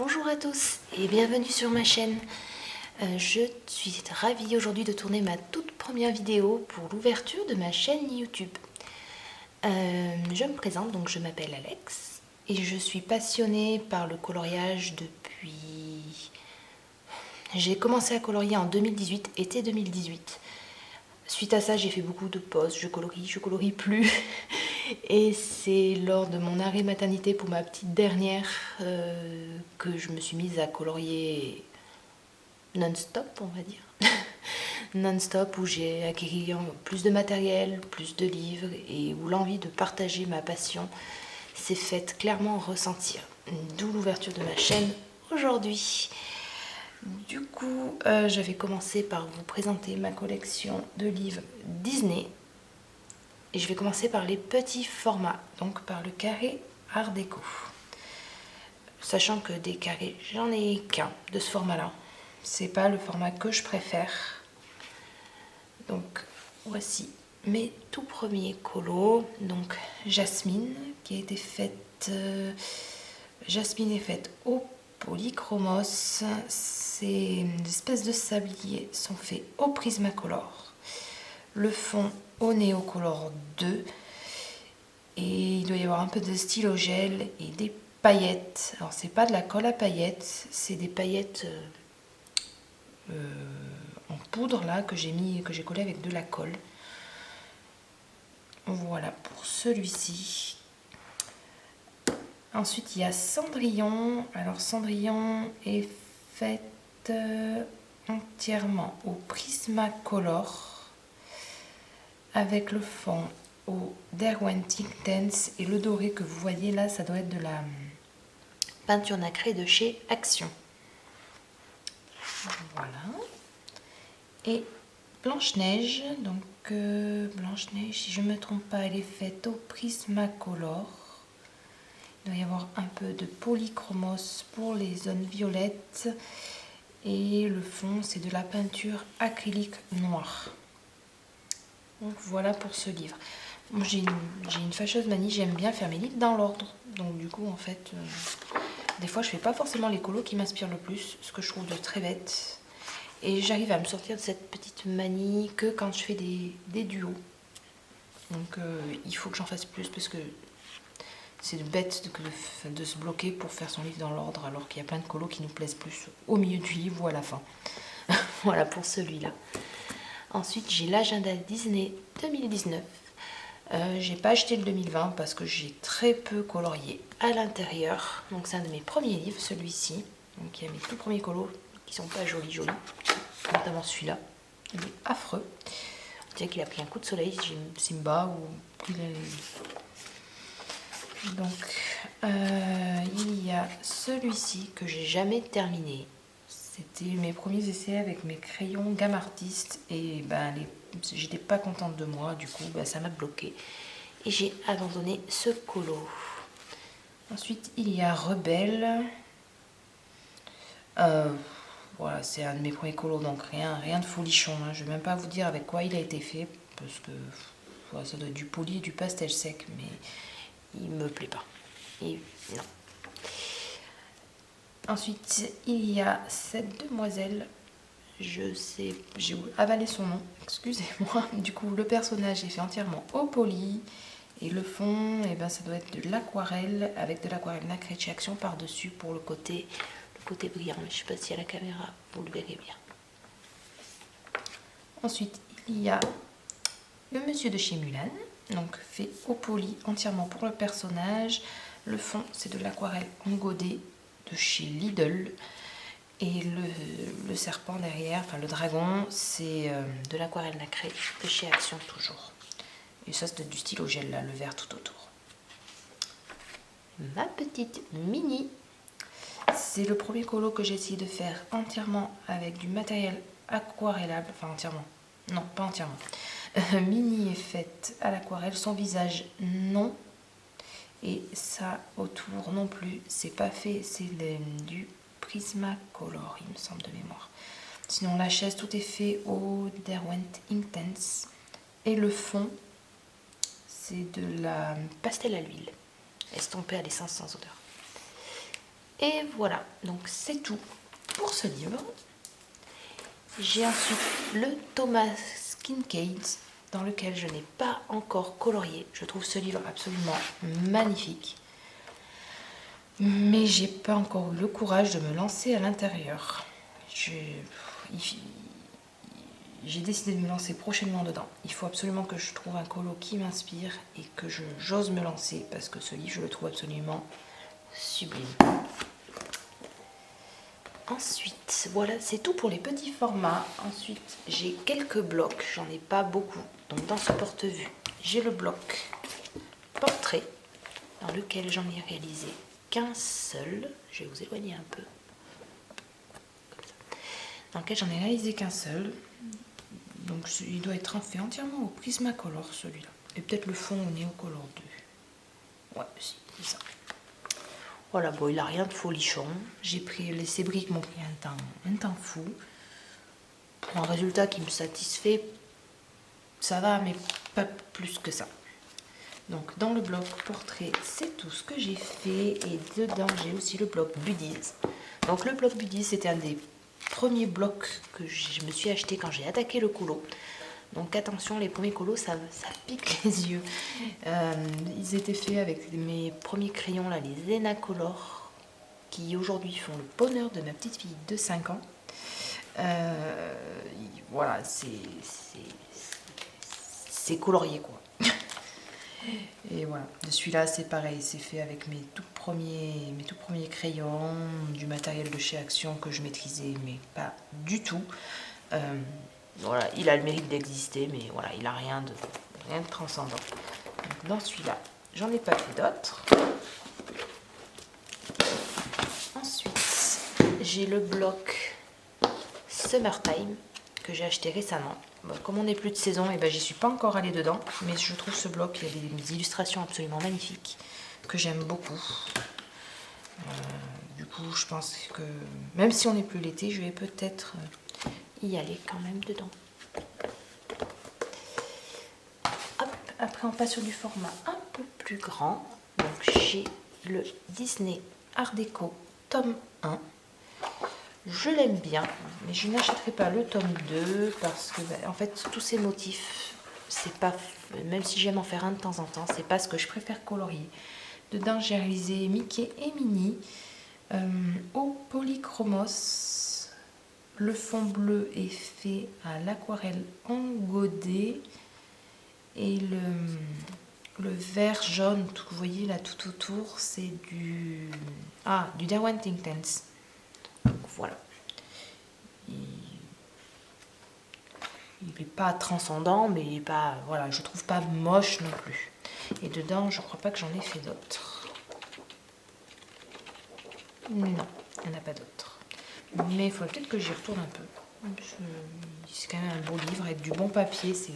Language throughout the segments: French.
Bonjour à tous et bienvenue sur ma chaîne. Je suis ravie aujourd'hui de tourner ma toute première vidéo pour l'ouverture de ma chaîne YouTube. Je me présente, donc je m'appelle Alex et je suis passionnée par le coloriage depuis... J'ai commencé à colorier en 2018, été 2018. Suite à ça, j'ai fait beaucoup de pauses, je colorie plus. Et c'est lors de mon arrêt maternité pour ma petite dernière que je me suis mise à colorier non-stop, on va dire. Non-stop, où j'ai acquis plus de matériel, plus de livres et où l'envie de partager ma passion s'est faite clairement ressentir. D'où l'ouverture de ma chaîne aujourd'hui. Du coup, je vais commencer par vous présenter ma collection de livres Disney. Et je vais commencer par les petits formats, donc par le carré Art Déco. Sachant que des carrés, j'en ai qu'un de ce format-là. C'est pas le format que je préfère. Donc voici mes tout premiers colos. Donc Jasmine, qui a été faite... Jasmine est faite au polychromos. Ces espèces de sabliers sont faits au Prismacolor. Le fond au Neocolor 2 et il doit y avoir un peu de stylo gel et des paillettes. Alors c'est pas de la colle à paillettes, c'est des paillettes en poudre là que j'ai collé avec de la colle. Voilà pour celui-ci. Ensuite il y a Cendrillon. Alors Cendrillon est faite entièrement au Prismacolor avec le fond au Derwent Intense et le doré que vous voyez là, ça doit être de la peinture nacrée de chez Action. Voilà. Et Blanche-Neige, donc Blanche-Neige, si je ne me trompe pas, elle est faite au Prismacolor. Il doit y avoir un peu de polychromos pour les zones violettes et le fond c'est de la peinture acrylique noire. Donc voilà pour ce livre. Moi, j'ai une fâcheuse manie, j'aime bien faire mes livres dans l'ordre. Donc du coup, en fait, des fois, je fais pas forcément les colos qui m'inspirent le plus, ce que je trouve de très bête. Et j'arrive à me sortir de cette petite manie que quand je fais des duos. Donc il faut que j'en fasse plus parce que c'est bête de se bloquer pour faire son livre dans l'ordre alors qu'il y a plein de colos qui nous plaisent plus au milieu du livre ou à la fin. Voilà pour celui-là. Ensuite, j'ai l'agenda Disney 2019. J'ai pas acheté le 2020 parce que j'ai très peu colorié à l'intérieur. Donc c'est un de mes premiers livres, celui-ci. Donc il y a mes tout premiers colos qui sont pas jolis, notamment celui-là. Il est affreux. On dirait qu'il a pris un coup de soleil, Simba ou il est... Donc il y a celui-ci que j'ai jamais terminé. C'était mes premiers essais avec mes crayons gamme artiste et ben, j'étais pas contente de moi, du coup ben, ça m'a bloqué et j'ai abandonné ce colo. Ensuite il y a Rebelle. Voilà, c'est un de mes premiers colos, donc rien de folichon, hein. Je vais même pas vous dire avec quoi il a été fait parce que voilà, ça doit être du poli et du pastel sec, mais il me plaît pas. Et non. Ensuite, il y a cette demoiselle, j'ai avalé son nom, excusez-moi. Du coup, le personnage est fait entièrement au poly et le fond, eh ben, ça doit être de l'aquarelle avec de l'aquarelle nacrée de chez Action par-dessus pour le côté brillant. Mais je sais pas si à la caméra vous le verrez bien. Ensuite, il y a le monsieur de chez Mulan, donc fait au poly entièrement pour le personnage. Le fond, c'est de l'aquarelle en godet de chez Lidl. Et le serpent derrière, enfin le dragon, c'est de l'aquarelle nacrée de chez Action toujours. Et ça, c'est du stylo gel, là, le vert tout autour. Ma petite Mini. C'est le premier colo que j'ai essayé de faire entièrement avec du matériel aquarellable. Enfin, entièrement. Non, pas entièrement. Mini est faite à l'aquarelle, son visage non. Et ça autour non plus, c'est pas fait, c'est du Prismacolor, il me semble de mémoire. Sinon la chaise, tout est fait au Derwent Intense. Et le fond, c'est de la pastel à l'huile, estompée à l'essence sans odeur. Et voilà, donc c'est tout pour ce livre. J'ai ensuite le Thomas Kinkade, dans lequel je n'ai pas encore colorié. Je trouve ce livre absolument magnifique. Mais j'ai pas encore eu le courage de me lancer à l'intérieur. J'ai décidé de me lancer prochainement dedans. Il faut absolument que je trouve un colo qui m'inspire et que j'ose me lancer parce que ce livre, je le trouve absolument sublime. Ensuite, voilà, c'est tout pour les petits formats. Ensuite, j'ai quelques blocs, j'en ai pas beaucoup. Donc dans ce porte-vue, j'ai le bloc portrait dans lequel j'en ai réalisé qu'un seul. Je vais vous éloigner un peu. Comme ça. Dans lequel j'en ai réalisé qu'un seul. Donc il doit être fait entièrement au Prismacolor celui-là. Et peut-être le fond au Neocolor 2. Ouais, si, c'est ça. Voilà, bon, il n'a rien de folichon. J'ai pris, ces briques m'ont pris un temps fou. Pour un résultat qui me satisfait, ça va, mais pas plus que ça. Donc dans le bloc portrait, c'est tout ce que j'ai fait. Et dedans, j'ai aussi le bloc Buddies. Donc le bloc Buddies, c'était un des premiers blocs que je me suis acheté quand j'ai attaqué le colo. Donc attention, les premiers colos, ça pique les yeux. Ils étaient faits avec mes premiers crayons, là, les Zenacolor, qui aujourd'hui font le bonheur de ma petite fille de 5 ans. Voilà, c'est colorié, quoi. Et voilà, de celui-là, c'est pareil, c'est fait avec mes tout premiers crayons, du matériel de chez Action que je maîtrisais, mais pas du tout. Voilà, il a le mérite d'exister, mais voilà, il n'a rien de transcendant. Donc dans celui-là, j'en ai pas fait d'autres. Ensuite, j'ai le bloc Summertime que j'ai acheté récemment. Bon, comme on n'est plus de saison, et ben, j'y suis pas encore allée dedans, mais je trouve ce bloc, il y a des illustrations absolument magnifiques que j'aime beaucoup. Du coup, je pense que même si on n'est plus l'été, je vais peut-être y aller quand même dedans. Hop, après on passe sur du format un peu plus grand. Donc j'ai le Disney Art Déco tome 1. Je l'aime bien, mais je n'achèterai pas le tome 2 parce que en fait tous ces motifs, c'est pas, même si j'aime en faire un de temps en temps, c'est pas ce que je préfère colorier. Dedans j'ai réalisé Mickey et Minnie au polychromos. Le fond bleu est fait à l'aquarelle engodée et le vert jaune, tout, vous voyez là tout autour, c'est du Derwent Inktense. Donc voilà. Il n'est pas transcendant, mais il est pas, voilà, je trouve pas moche non plus. Et dedans, je crois pas que j'en ai fait d'autres. Non, il n'y en a pas d'autres. Mais il faudrait peut-être que j'y retourne un peu. C'est quand même un beau livre avec du bon papier, c'est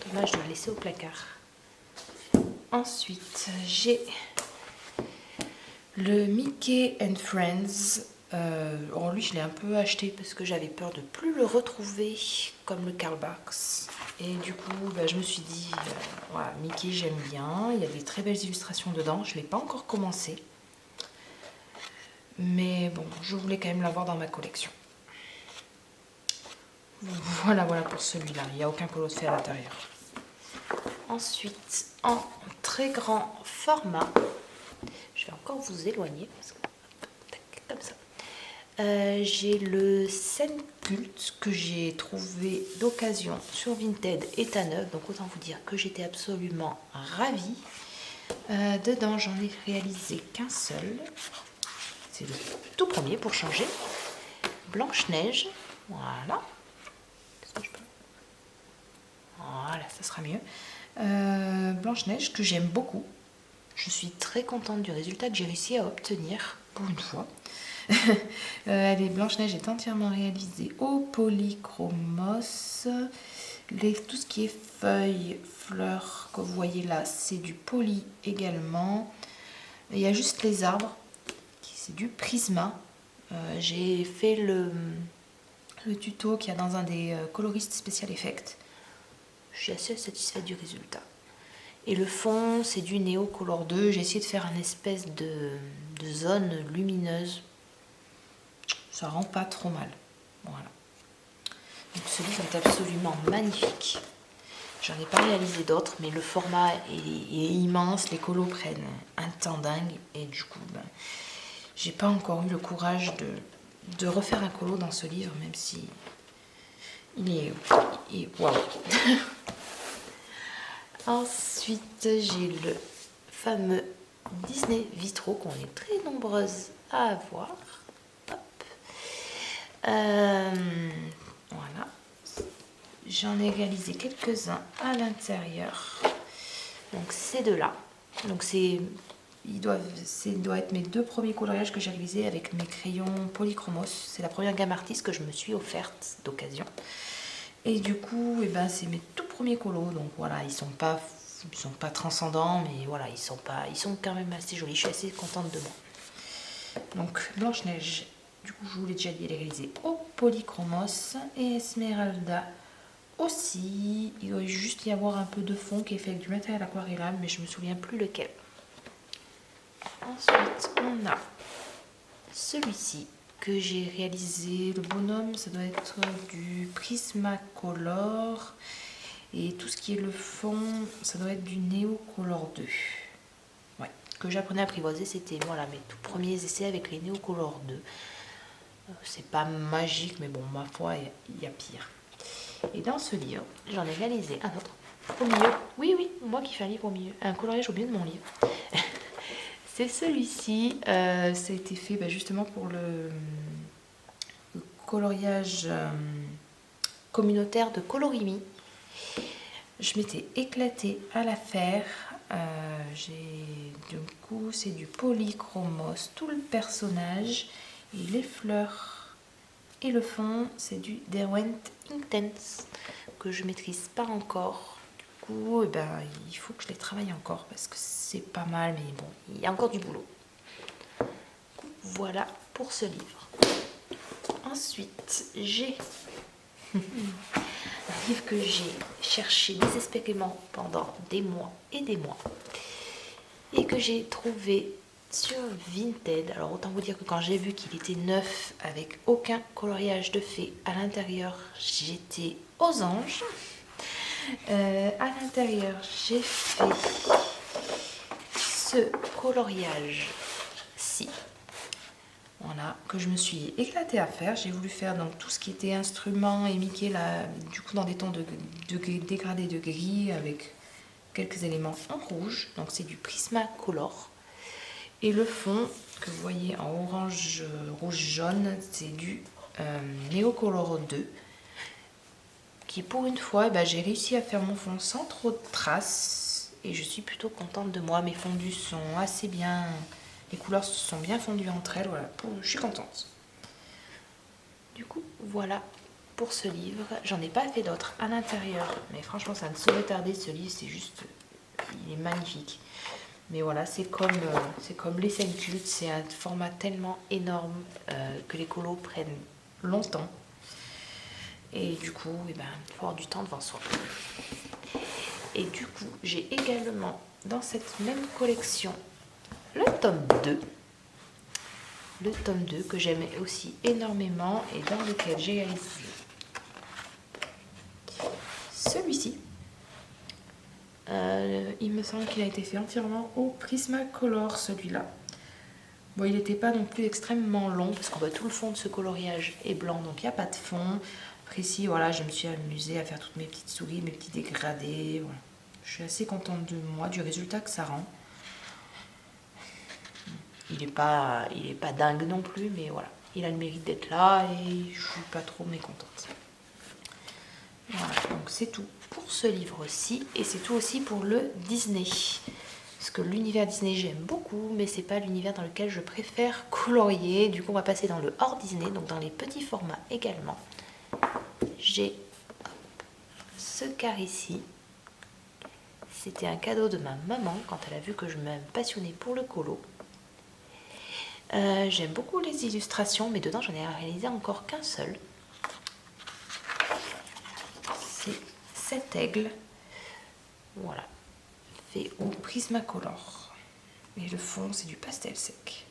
dommage de le laisser au placard. Ensuite, j'ai le Mickey and Friends. Alors lui, je l'ai un peu acheté parce que j'avais peur de plus le retrouver comme le Karl Barks. Et du coup, je me suis dit, voilà, Mickey, j'aime bien. Il y a des très belles illustrations dedans. Je ne l'ai pas encore commencé. Mais bon, je voulais quand même l'avoir dans ma collection. Voilà pour celui-là. Il n'y a aucun colosse fait à l'intérieur. Ensuite, en très grand format, je vais encore vous éloigner parce que, comme ça. J'ai le Scène Culte que j'ai trouvé d'occasion sur Vinted état neuf, donc autant vous dire que j'étais absolument ravie. Dedans, j'en ai réalisé qu'un seul. C'est le tout premier pour changer. Blanche-Neige, voilà. Voilà, ça sera mieux. Blanche-Neige que j'aime beaucoup. Je suis très contente du résultat que j'ai réussi à obtenir pour une fois. Blanche-Neige est entièrement réalisée au polychromos. Tout ce qui est feuilles, fleurs que vous voyez là, c'est du poly également. Il y a juste les arbres, c'est du Prisma. J'ai fait le tuto qu'il y a dans un des coloristes Special Effects. Je suis assez satisfaite du résultat. Et le fond, c'est du Neo Color 2. J'ai essayé de faire une espèce de zone lumineuse. Ça rend pas trop mal. Voilà. Donc ce livre est absolument magnifique. J'en ai pas réalisé d'autres, mais le format est immense. Les colos prennent un temps dingue. Et du coup, ben, j'ai pas encore eu le courage de refaire un colo dans ce livre, même si il est waouh. Ensuite, j'ai le fameux Disney Vitro qu'on est très nombreuses à avoir. Hop. Voilà. J'en ai réalisé quelques-uns à l'intérieur. Donc ces deux-là. Donc il doit être mes 2 premiers coloriages que j'ai réalisés avec mes crayons Polychromos. C'est la première gamme artiste que je me suis offerte d'occasion. Et du coup, c'est mes tout premiers colos. Donc voilà, ils sont pas transcendants, mais voilà, ils sont quand même assez jolis. Je suis assez contente de moi. Donc Blanche-Neige, du coup, je vous l'ai déjà dit, elle est réalisée au Polychromos. Et Esmeralda aussi. Il doit juste y avoir un peu de fond qui est fait avec du matériel aquarellable, mais je me souviens plus lequel. Ensuite, on a celui-ci que j'ai réalisé. Le bonhomme, ça doit être du Prismacolor. Et tout ce qui est le fond, ça doit être du Neo Color 2. Ouais, que j'apprenais à apprivoiser, c'était voilà, mes tout premiers essais avec les Neo Color 2. C'est pas magique, mais bon, ma foi, il y a pire. Et dans ce livre, j'en ai réalisé un autre. Au milieu, oui, moi qui fais un livre au milieu. Un coloriage au milieu de mon livre. C'est celui-ci. Ça a été fait justement pour le coloriage communautaire de Colorimi. Je m'étais éclatée à la faire. Du coup, c'est du Polychromos, tout le personnage et les fleurs. Et le fond, c'est du Derwent Inktense que je maîtrise pas encore. Du coup, il faut que je les travaille encore parce que c'est pas mal, mais bon, il y a encore du boulot. Voilà pour ce livre. Ensuite, j'ai un livre que j'ai cherché désespérément pendant des mois et que j'ai trouvé sur Vinted. Alors autant vous dire que quand j'ai vu qu'il était neuf avec aucun coloriage de fée à l'intérieur, j'étais aux anges. À l'intérieur, j'ai fait ce coloriage-ci. Voilà, que je me suis éclatée à faire. J'ai voulu faire donc tout ce qui était instruments et Mickey là, du coup dans des tons de dégradés de gris avec quelques éléments en rouge. Donc c'est du Prismacolor. Et le fond que vous voyez en orange, rouge, jaune, c'est du Neo Color 2. Qui pour une fois, j'ai réussi à faire mon fond sans trop de traces. Et je suis plutôt contente de moi. Mes fondus sont assez bien... Les couleurs sont bien fondues entre elles, voilà, je suis contente. Du coup, voilà pour ce livre. J'en ai pas fait d'autres à l'intérieur, mais franchement, ça ne saurait tarder, ce livre, c'est juste... Il est magnifique. Mais voilà, c'est comme les scènes cultes, c'est un format tellement énorme que les colos prennent longtemps. Et du coup, il faut avoir du temps devant soi. Et du coup, j'ai également, dans cette même collection, le tome 2. Le tome 2 que j'aime aussi énormément et dans lequel j'ai réalisé celui-ci. Il me semble qu'il a été fait entièrement au Prismacolor, celui-là. Bon, il n'était pas non plus extrêmement long parce que tout le fond de ce coloriage est blanc, donc il n'y a pas de fond. Après ici, voilà, je me suis amusée à faire toutes mes petites souris, mes petits dégradés. Voilà. Je suis assez contente de moi, du résultat que ça rend. Il est pas dingue non plus, mais voilà, il a le mérite d'être là et je suis pas trop mécontente. Voilà, donc c'est tout pour ce livre-ci et c'est tout aussi pour le Disney. Parce que l'univers Disney j'aime beaucoup, mais c'est pas l'univers dans lequel je préfère colorier. Du coup, on va passer dans le hors Disney, donc dans les petits formats également. J'ai ce carré-ci. C'était un cadeau de ma maman quand elle a vu que je me passionnais pour le colo. J'aime beaucoup les illustrations, mais dedans j'en ai réalisé encore qu'un seul. C'est cet aigle. Voilà. fait au Prismacolor. Et le fond, c'est du pastel sec.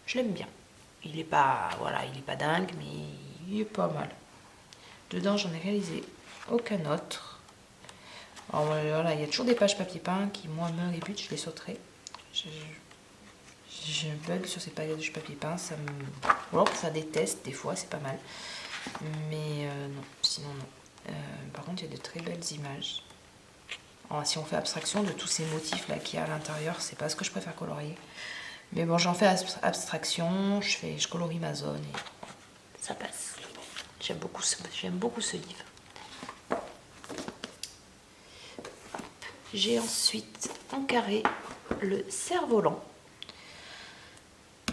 Je l'aime bien. Il est pas, voilà, il est pas dingue, mais il est pas mal. Dedans, j'en ai réalisé aucun autre. Alors voilà, il y a toujours des pages papier peint qui, moi, me rébutent, je les sauterai. J'ai un bug sur ces pages papier peint, ça me... Ou alors pour faire des tests, des fois, c'est pas mal. Mais non, sinon non. Par contre, il y a de très belles images. Alors, si on fait abstraction de tous ces motifs là qu'il y a à l'intérieur, c'est pas ce que je préfère colorier. Mais bon, j'en fais abstraction, je colorie ma zone et ça passe. J'aime beaucoup ce livre. J'ai ensuite encarré le cerf-volant.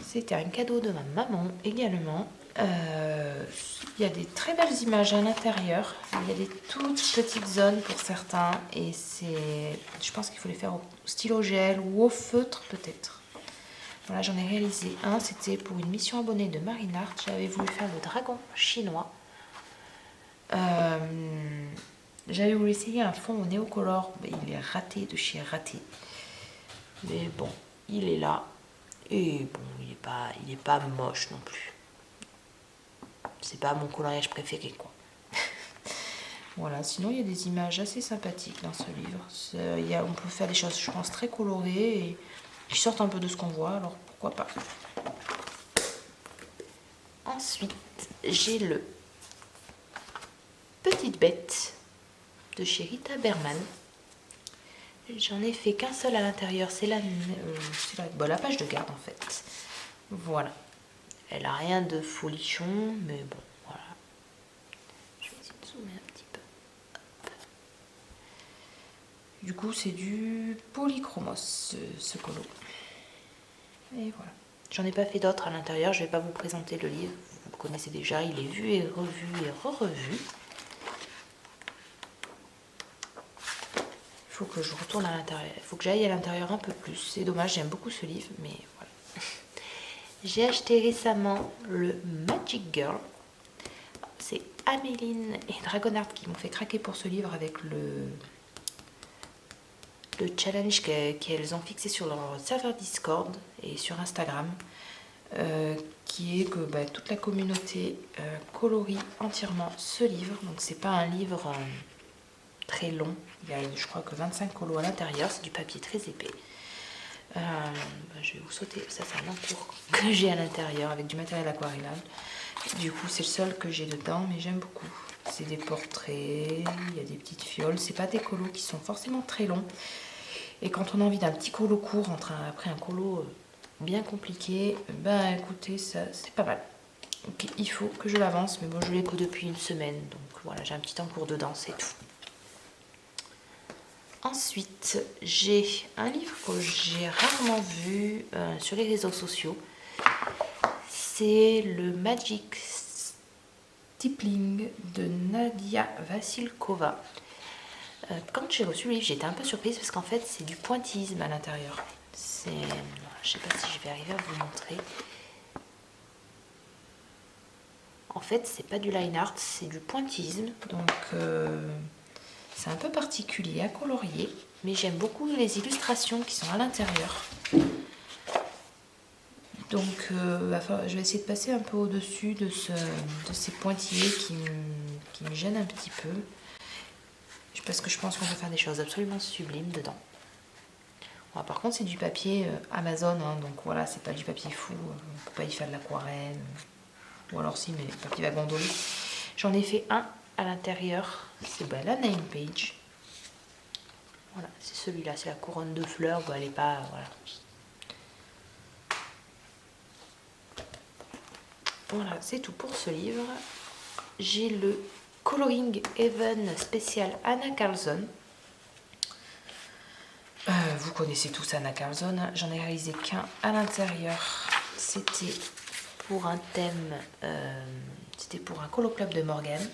C'était un cadeau de ma maman également. Il y a des très belles images à l'intérieur. Il y a des toutes petites zones pour certains. Et je pense qu'il faut les faire au stylo gel ou au feutre peut-être. Voilà, j'en ai réalisé un. C'était pour une mission abonnée de Marinart. J'avais voulu faire le dragon chinois. J'avais voulu essayer un fond au néocolor. Mais il est raté de chez raté. Mais bon, il est là. Et bon, il est pas moche non plus. C'est pas mon coloriage préféré, quoi. Voilà, sinon il y a des images assez sympathiques dans ce livre. On peut faire des choses, je pense, très colorées et qui sortent un peu de ce qu'on voit, alors pourquoi pas. Ensuite, j'ai le Petite Bête de chez Rita Berman. J'en ai fait qu'un seul à l'intérieur, c'est la page de garde en fait. Voilà. Elle a rien de folichon, mais bon, voilà. Je vais essayer de zoomer un petit peu. Hop. Du coup, c'est du polychromos, ce colo. Et voilà. J'en ai pas fait d'autres à l'intérieur, je vais pas vous présenter le livre. Vous le connaissez déjà, il est vu et revu et re-revu. Il faut que je retourne à l'intérieur. Il faut que j'aille à l'intérieur un peu plus. C'est dommage, j'aime beaucoup ce livre, mais voilà. J'ai acheté récemment le Magic Girl. C'est Améline et Dragonheart qui m'ont fait craquer pour ce livre avec le challenge qu'elles ont fixé sur leur serveur Discord et sur Instagram. Qui est que toute la communauté colorie entièrement ce livre. Donc c'est pas un livre très long. Il y a, je crois, que 25 colos à l'intérieur. C'est du papier très épais. Je vais vous sauter. Ça, c'est un entour que j'ai à l'intérieur avec du matériel aquarellable. Du coup, c'est le seul que j'ai dedans, mais j'aime beaucoup. C'est des portraits, il y a des petites fioles. C'est pas des colos qui sont forcément très longs. Et quand on a envie d'un petit colo court après un colo bien compliqué, écoutez, ça c'est pas mal. Donc, il faut que je l'avance, mais bon, je l'ai que depuis une semaine. Donc voilà, j'ai un petit encours dedans, c'est tout. Ensuite, j'ai un livre que j'ai rarement vu sur les réseaux sociaux. C'est le Magic Stippling de Nadia Vassilkova. Quand j'ai reçu le livre, j'étais un peu surprise parce qu'en fait, c'est du pointillisme à l'intérieur. Je sais pas si je vais arriver à vous montrer. En fait, c'est pas du line art, c'est du pointillisme. Donc, c'est un peu particulier à colorier, mais j'aime beaucoup les illustrations qui sont à l'intérieur. Donc je vais essayer de passer un peu au-dessus de ces pointillés qui me gênent un petit peu. Parce que je pense qu'on peut faire des choses absolument sublimes dedans. Bon, par contre, c'est du papier Amazon, hein, donc voilà, c'est pas du papier fou. On ne peut pas y faire de l'aquarelle. Ou alors si, mais papier va gondoler. J'en ai fait un à l'intérieur. C'est la name page. Voilà, c'est celui-là, c'est la couronne de fleurs. Elle est pas... Voilà. Voilà, c'est tout pour ce livre. J'ai le Coloring Heaven spécial Anna Carlson. Vous connaissez tous Anna Carlson. J'en ai réalisé qu'un à l'intérieur. C'était pour un thème, c'était pour un colo club de Morgane.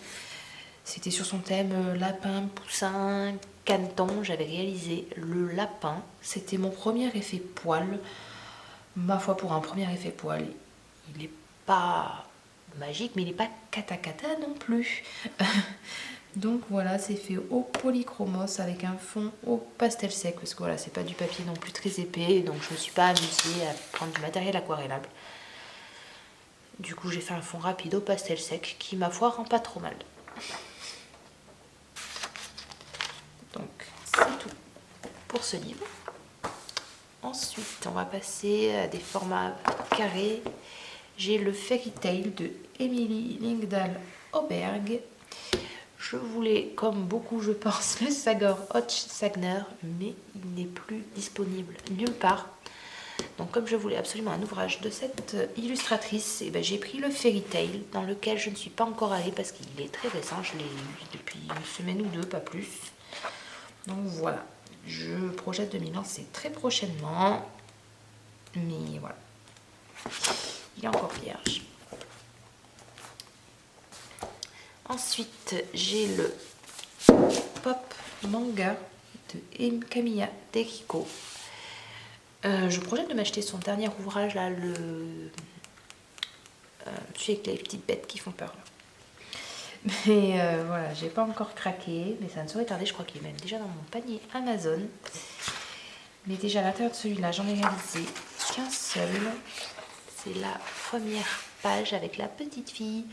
C'était sur son thème lapin, poussin, caneton. J'avais réalisé le lapin. C'était mon premier effet poil. Ma foi, pour un premier effet poil, il est pas magique, mais il n'est pas cata non plus. Donc voilà, c'est fait au polychromos avec un fond au pastel sec. Parce que voilà, c'est pas du papier non plus très épais. Donc je me suis pas amusée à prendre du matériel aquarellable. Du coup, j'ai fait un fond rapide au pastel sec qui, ma foi, rend pas trop mal. Donc c'est tout pour ce livre. Ensuite, on va passer à des formats carrés. J'ai le Fairy Tail de Emily Lingdal Oberg. Je voulais, comme beaucoup je pense, le Sagor Hotch Sagner, mais il n'est plus disponible nulle part. Donc comme je voulais absolument un ouvrage de cette illustratrice, et ben, j'ai pris le Fairy Tail, dans lequel je ne suis pas encore allée parce qu'il est très récent, je l'ai lu depuis une semaine ou deux, pas plus. Donc voilà, je projette de m'y lancer très prochainement, mais voilà, il est encore vierge. Ensuite, j'ai le Pop Manga de Camilla Derrico. Je projette de m'acheter son dernier ouvrage, là, celui avec les petites bêtes qui font peur. Là. Mais voilà, j'ai pas encore craqué, mais ça ne saurait tarder. Je crois qu'il est même déjà dans mon panier Amazon. Mais déjà à l'intérieur de celui-là, j'en ai réalisé qu'un seul. C'est la première page avec la petite fille.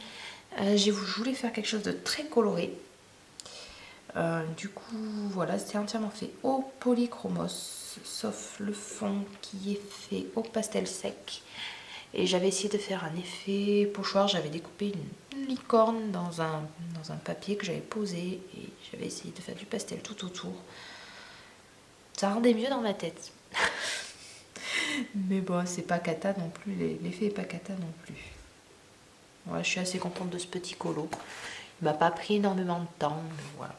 Je voulais faire quelque chose de très coloré. Du coup, voilà, c'était entièrement fait au polychromos, sauf le fond qui est fait au pastel sec. Et j'avais essayé de faire un effet pochoir. J'avais découpé une licorne dans un papier que j'avais posé et j'avais essayé de faire du pastel tout autour. Ça rendait mieux dans ma tête. Mais bon, c'est pas cata non plus, l'effet est pas cata non plus. Voilà, je suis assez contente de ce petit colo. Il m'a pas pris énormément de temps, mais voilà.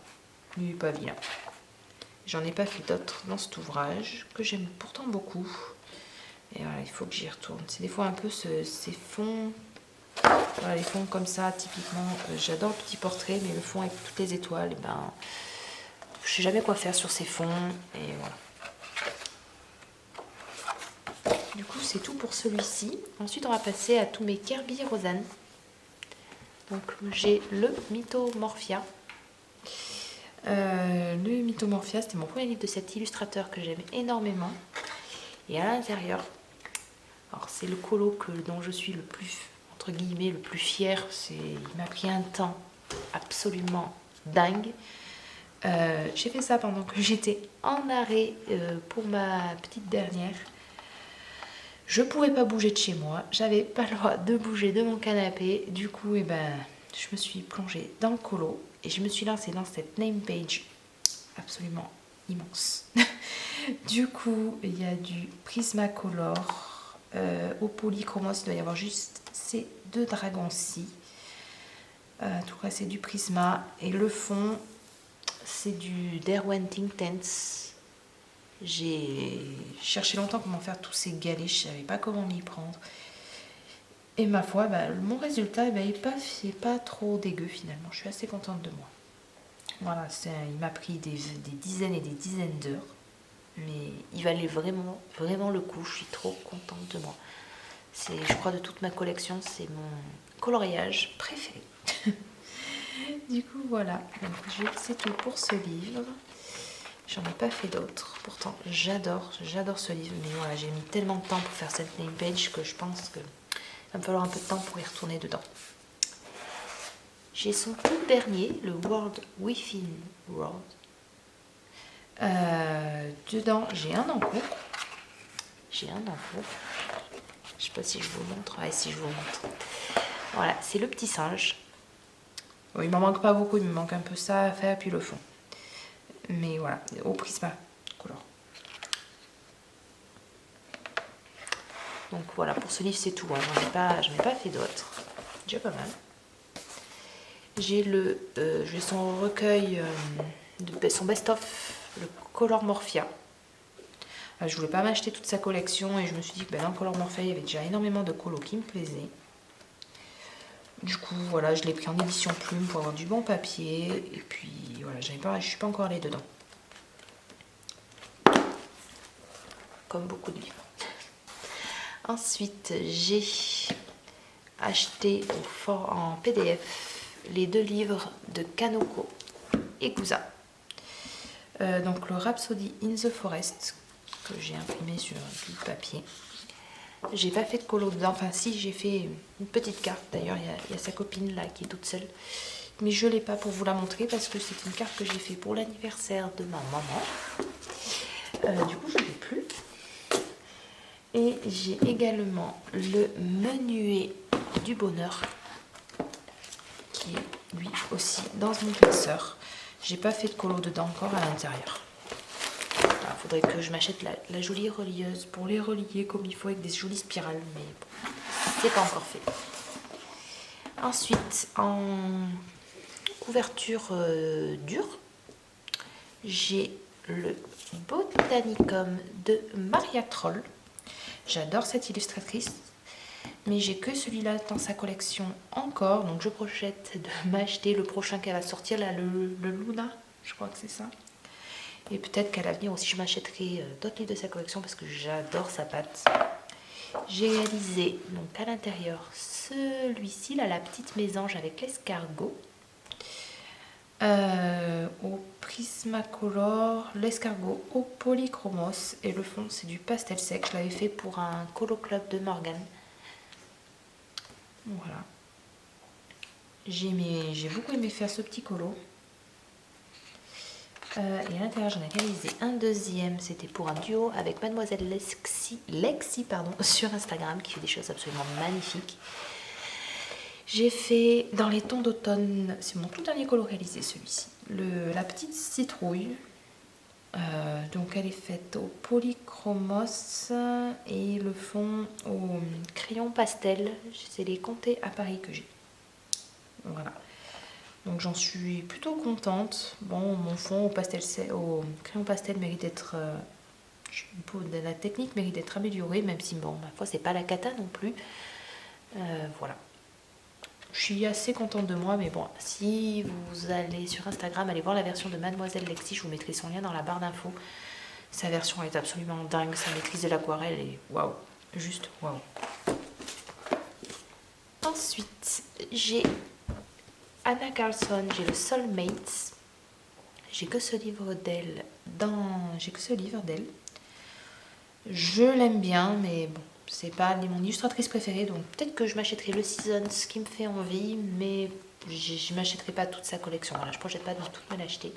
Il est pas bien. J'en ai pas fait d'autres dans cet ouvrage, que j'aime pourtant beaucoup. Et voilà, il faut que j'y retourne. C'est des fois un peu ces fonds. Voilà, les fonds comme ça, typiquement, j'adore le petit portrait, mais le fond avec toutes les étoiles, et ben, je sais jamais quoi faire sur ces fonds. Et voilà. Du coup, c'est tout pour celui-ci. Ensuite, on va passer à tous mes Kirby Rosanne. Donc, j'ai le Mythomorphia. Le Mythomorphia, c'était mon premier livre de cet illustrateur que j'aime énormément. Et à l'intérieur, alors c'est le colo dont je suis le plus, entre guillemets, le plus fier. Il m'a pris un temps absolument dingue. J'ai fait ça pendant que j'étais en arrêt pour ma petite dernière. Je pouvais pas bouger de chez moi, j'avais pas le droit de bouger de mon canapé. Du coup, je me suis plongée dans le colo et je me suis lancée dans cette name page absolument immense. Du coup, il y a du Prismacolor au polychromos. Il doit y avoir juste ces deux dragons-ci. Tout cas, c'est du Prisma. Et le fond, c'est du Derwent Intense. J'ai cherché longtemps comment faire tous ces galets. Je savais pas comment m'y prendre. Et ma foi, mon résultat, il pas trop dégueu finalement. Je suis assez contente de moi. Voilà, il m'a pris des dizaines et des dizaines d'heures. Mais il valait vraiment, vraiment le coup. Je suis trop contente de moi. Je crois, de toute ma collection, c'est mon coloriage préféré. Du coup, voilà. C'est tout pour ce livre. J'en ai pas fait d'autres. Pourtant, j'adore ce livre. Mais voilà, j'ai mis tellement de temps pour faire cette name page que je pense qu'il va me falloir un peu de temps pour y retourner dedans. J'ai son tout dernier, le World Within World. Dedans, j'ai un en cours. Je sais pas si je vous montre. Ouais, si je vous montre. Voilà, c'est le petit singe. Bon, il m'en manque pas beaucoup, il me manque un peu ça à faire, puis le fond. Mais voilà, au Prismacolor. Donc voilà, pour ce livre, c'est tout. Hein. J'en ai pas fait d'autres. Déjà pas mal. J'ai son recueil, son best-of, le Color Morphia. Je voulais pas m'acheter toute sa collection et je me suis dit que dans le Color Morphia, il y avait déjà énormément de colos qui me plaisaient. Du coup, voilà, je l'ai pris en édition plume pour avoir du bon papier. Et puis, voilà, je suis pas encore allée dedans. Comme beaucoup de livres. Ensuite, j'ai acheté en PDF les 2 livres de Kanoko. et Cousin. Donc le Rhapsody in the Forest que j'ai imprimé sur du papier. J'ai pas fait de colo dedans, enfin si, j'ai fait une petite carte. D'ailleurs il y a sa copine là qui est toute seule, mais je l'ai pas pour vous la montrer parce que c'est une carte que j'ai fait pour l'anniversaire de ma maman. Du coup je l'ai plus. Et j'ai également le Menuet du bonheur qui est lui aussi dans mon classeur. J'ai pas fait de colo dedans encore à l'intérieur. Il faudrait que je m'achète la jolie relieuse pour les relier comme il faut avec des jolies spirales, mais bon, c'est pas encore fait. Ensuite, en couverture dure, j'ai le Botanicum de Maria Troll. J'adore cette illustratrice, mais j'ai que celui-là dans sa collection encore, donc je projette de m'acheter le prochain qu'elle va sortir, là, le Luna, je crois que c'est ça. Et peut-être qu'à l'avenir aussi je m'achèterai d'autres livres de sa collection parce que j'adore sa patte. J'ai réalisé donc à l'intérieur celui-ci, là, la petite mésange avec l'escargot. Au Prismacolor, l'escargot au polychromos et le fond c'est du pastel sec. Je l'avais fait pour un colo club de Morgane. Voilà. J'ai beaucoup aimé faire ce petit colo. Et à l'intérieur j'en ai réalisé un deuxième, c'était pour un duo avec Mademoiselle Lexi sur Instagram qui fait des choses absolument magnifiques. J'ai fait dans les tons d'automne, c'est mon tout dernier colo réalisé celui-ci, la petite citrouille. Donc elle est faite au polychromos et le fond au crayon pastel, c'est les Comtés à Paris que j'ai. Voilà. Donc j'en suis plutôt contente. Bon, mon fond au crayon pastel mérite d'être... la technique mérite d'être améliorée, même si, bon, ma foi, c'est pas la cata non plus. Voilà. Je suis assez contente de moi, mais bon, si vous allez sur Instagram, allez voir la version de Mademoiselle Lexi, je vous mettrai son lien dans la barre d'infos. Sa version est absolument dingue, sa maîtrise de l'aquarelle est waouh, juste waouh. Ensuite, j'ai Anna Carlson, j'ai le Soulmates. J'ai que ce livre d'elle Je l'aime bien, mais bon, c'est pas mon illustratrice préférée, donc peut-être que je m'achèterai le Seasons qui me fait envie, mais je m'achèterai pas toute sa collection. Voilà, je projette pas de tout me l'acheter.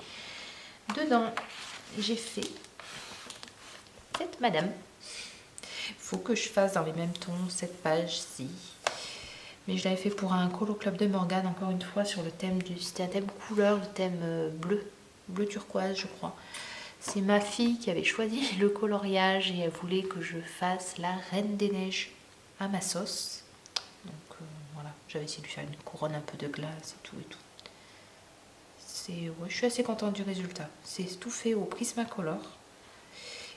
Dedans, j'ai fait cette madame. Faut que je fasse dans les mêmes tons cette page-ci. Mais je l'avais fait pour un colo club de Morgane, encore une fois, sur le thème c'était un thème couleur, le thème bleu turquoise, je crois. C'est ma fille qui avait choisi le coloriage et elle voulait que je fasse la Reine des Neiges à ma sauce. Donc voilà, j'avais essayé de lui faire une couronne un peu de glace et tout. Ouais, je suis assez contente du résultat. C'est tout fait au Prismacolor.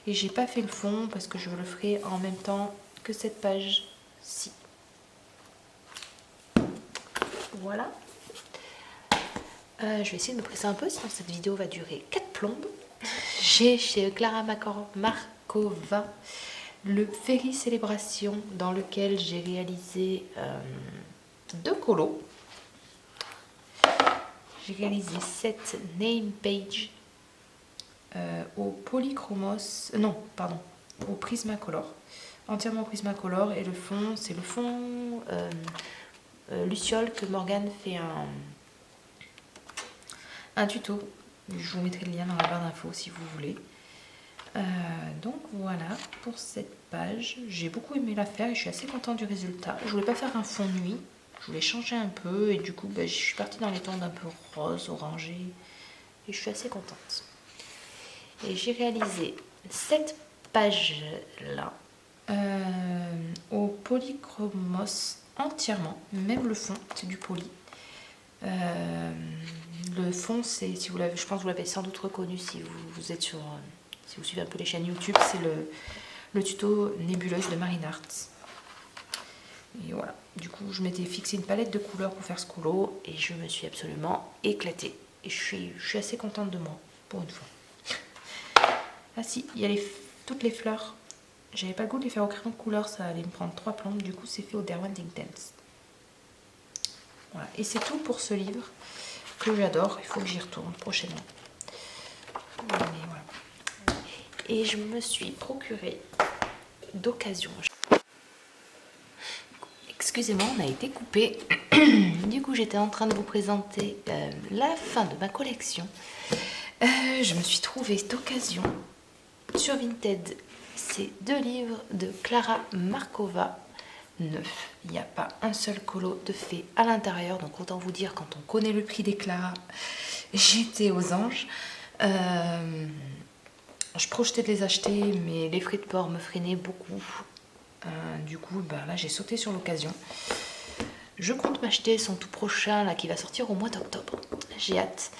Et j'ai pas fait le fond parce que je le ferai en même temps que cette page-ci. Voilà. Je vais essayer de me presser un peu, sinon cette vidéo va durer 4 plombes. J'ai chez Clara Markova le Ferry Célébration dans lequel j'ai réalisé 2 colos. J'ai réalisé cette name page au polychromos, au Prismacolor, entièrement Prismacolor, et le fond, c'est le fond Luciole que Morgane fait un tuto. Je vous mettrai le lien dans la barre d'infos si vous voulez. Donc voilà pour cette page. J'ai beaucoup aimé la faire et je suis assez contente du résultat. Je voulais pas faire un fond nuit, je voulais changer un peu et du coup je suis partie dans les tons d'un peu rose, orangé et je suis assez contente. Et j'ai réalisé cette page là au polychromos entièrement, même le fond c'est du poly. Le fond c'est, si vous l'avez, je pense que vous l'avez sans doute reconnu si vous êtes sur, si vous suivez un peu les chaînes YouTube, c'est le tuto nébuleuse de Marine Art. Et voilà, du coup je m'étais fixé une palette de couleurs pour faire ce colo et je me suis absolument éclatée. Et je suis assez contente de moi, pour une fois. Ah si, il y a toutes les fleurs. J'avais pas le goût de les faire au crayon de couleur, ça allait me prendre 3 plombes. Du coup c'est fait au Derwent Intense. Voilà, et c'est tout pour ce livre. que j'adore. Il faut que j'y retourne prochainement. Mais voilà. Et je me suis procuré d'occasion. Excusez-moi, on a été coupé. Du coup, j'étais en train de vous présenter la fin de ma collection. Je me suis trouvé d'occasion sur Vinted ces 2 livres de Klara Markova neufs. Il n'y a pas un seul colo de fait à l'intérieur, donc autant vous dire, quand on connaît le prix des Klara, j'étais aux anges. Je projetais de les acheter, mais les frais de port me freinaient beaucoup. Du coup, là, j'ai sauté sur l'occasion. Je compte m'acheter son tout prochain, là, qui va sortir au mois d'octobre. J'ai hâte.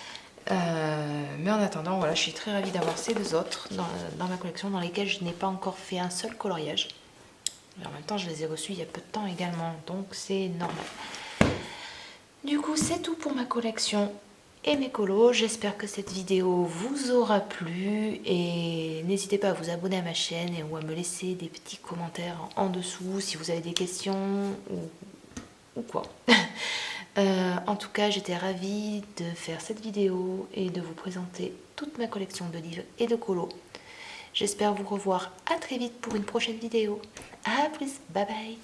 Mais en attendant, voilà, je suis très ravie d'avoir ces 2 autres dans ma collection, dans lesquels je n'ai pas encore fait un seul coloriage. Et en même temps, je les ai reçus il y a peu de temps également, donc c'est normal. Du coup, c'est tout pour ma collection et mes colos. J'espère que cette vidéo vous aura plu et n'hésitez pas à vous abonner à ma chaîne ou à me laisser des petits commentaires en dessous si vous avez des questions ou quoi. En tout cas, j'étais ravie de faire cette vidéo et de vous présenter toute ma collection de livres et de colos. J'espère vous revoir à très vite pour une prochaine vidéo. À plus, bye bye.